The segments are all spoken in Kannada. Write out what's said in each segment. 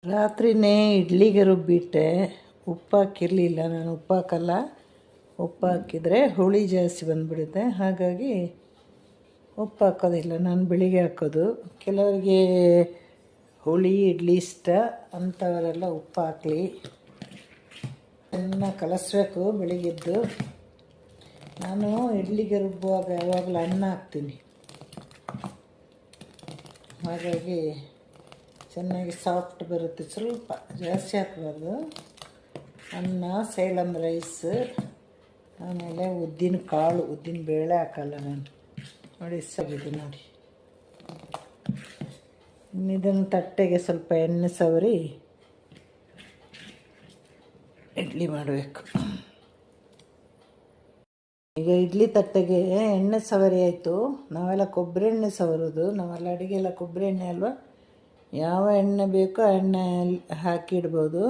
ರಾತ್ರಿನೇ ಇಡ್ಲಿಗೆ ರುಬ್ಬಿಟ್ಟೆ. ಉಪ್ಪು ಹಾಕಿರಲಿಲ್ಲ, ನಾನು ಉಪ್ಪು ಹಾಕಲ್ಲ. ಉಪ್ಪು ಹಾಕಿದರೆ ಹುಳಿ ಜಾಸ್ತಿ ಬಂದುಬಿಡುತ್ತೆ, ಹಾಗಾಗಿ ಉಪ್ಪು ಹಾಕೋದಿಲ್ಲ. ನಾನು ಬೆಳಿಗ್ಗೆ ಹಾಕೋದು. ಕೆಲವರಿಗೆ ಹುಳಿ ಇಡ್ಲಿ ಇಷ್ಟ ಅಂಥವರೆಲ್ಲ ಉಪ್ಪು ಹಾಕಲಿ. ಚೆನ್ನಾಗಿ ಕಲಸಬೇಕು ಬೆಳಿಗ್ಗೆದ್ದು. ನಾನು ಇಡ್ಲಿಗೆ ರುಬ್ಬುವಾಗ ಯಾವಾಗಲೂ ಅನ್ನ ಹಾಕ್ತೀನಿ, ಹಾಗಾಗಿ ಚೆನ್ನಾಗಿ ಸಾಫ್ಟ್ ಬರುತ್ತೆ. ಸ್ವಲ್ಪ ಜಾಸ್ತಿ ಹಾಕಬಾರ್ದು. ಅನ್ನ, ಸೇಲಂ ರೈಸ್, ಆಮೇಲೆ ಉದ್ದಿನ ಕಾಳು, ಉದ್ದಿನ ಬೇಳೆ ಹಾಕಲ್ಲ ನಾನು. ನೋಡಿ ಸಗಿದೆ ನೋಡಿ. ಇದನ್ನು ತಟ್ಟೆಗೆ ಸ್ವಲ್ಪ ಎಣ್ಣೆ ಸವರಿ ಇಡ್ಲಿ ಮಾಡಬೇಕು. ಈಗ ಇಡ್ಲಿ ತಟ್ಟೆಗೆ ಎಣ್ಣೆ ಸವರಿ ಆಯಿತು. ನಾವೆಲ್ಲ ಕೊಬ್ಬರಿ ಎಣ್ಣೆ ಸವರೋದು, ನಾವೆಲ್ಲ ಅಡುಗೆ ಎಲ್ಲ ಕೊಬ್ಬರಿ ಎಣ್ಣೆ ಅಲ್ವಾ. ಯಾವ ಎಣ್ಣೆ ಬೇಕೋ ಆ ಎಣ್ಣೆ ಹಾಕಿ ಇಡ್ಬೋದು.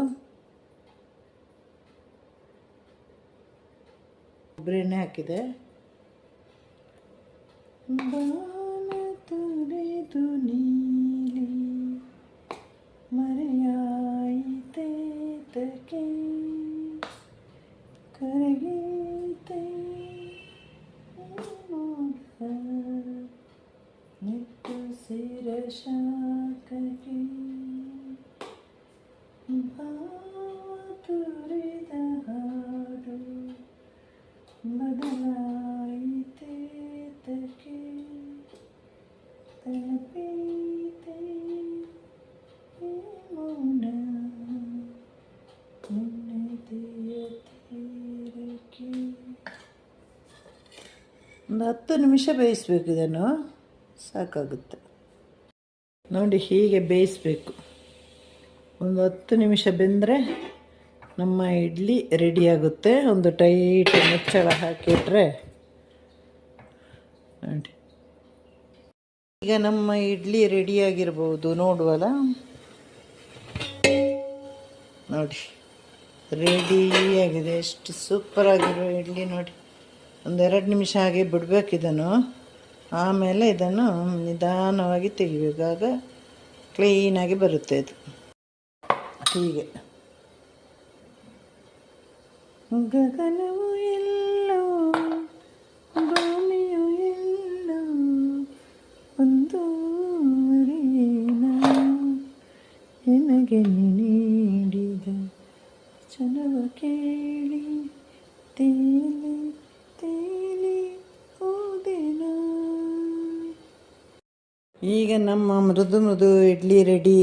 ಕೊಬ್ಬರಿ ಎಣ್ಣೆ ಹಾಕಿದೆ. ತುರಿದು ನೀಲಿ ಮರೆಯಾಯಿತೆ ತಕೆ ಕರಗೀತೆ ನಿಟ್ಟು ಶಿರಶಾಖಕ್ಕೆ ತುರಿದ ಹಾಡು ಬದಲಾಯಿತೆ ತಕೆ ತಲಪೀತೆ ಮೌನ ನಿನ್ನದೆಯ ತೀರಕ್ಕೆ. ಒಂದು 10 ನಿಮಿಷ ಬೇಯಿಸ್ಬೇಕು. ಇದನ್ನು ಸಾಕಾಗುತ್ತೆ ನೋಡಿ. ಹೀಗೆ ಬೇಯಿಸಬೇಕು. ಒಂದು 10 ನಿಮಿಷ ಬೆಂದರೆ ನಮ್ಮ ಇಡ್ಲಿ ರೆಡಿಯಾಗುತ್ತೆ. ಒಂದು ಟೈಟ್ ಮುಚ್ಚಳ ಹಾಕಿಟ್ರೆ ನೋಡಿ. ಈಗ ನಮ್ಮ ಇಡ್ಲಿ ರೆಡಿಯಾಗಿರ್ಬೋದು. ನೋಡುವಲ್ಲ ನೋಡಿ, ರೆಡಿಯಾಗಿದೆ. ಎಷ್ಟು ಸೂಪರಾಗಿರೋ ಇಡ್ಲಿ ನೋಡಿ. ಒಂದು 2 ನಿಮಿಷ ಹಾಗೆ ಬಿಡಬೇಕು ಇದನ್ನು. ಆಮೇಲೆ ಇದನ್ನು ನಿಧಾನವಾಗಿ ತೆಗಿಬೇಕು, ಆಗ ಕ್ಲೀನಾಗಿ ಬರುತ್ತೆ ಇದು. ಹೀಗೆ ಗಗನವು ಎಲ್ಲೋ ಭೂಮಿಯು ಎಲ್ಲೋ ಒಂದು ನಿನಗೆ ನೀಡಿದ ಚಲವ ಕೇಳಿ ತೇಲಿ ತೇಲಿ ಹೋದೆನ. ಈಗ ನಮ್ಮ ಮೃದು ಇಡ್ಲಿ ರೆಡಿ.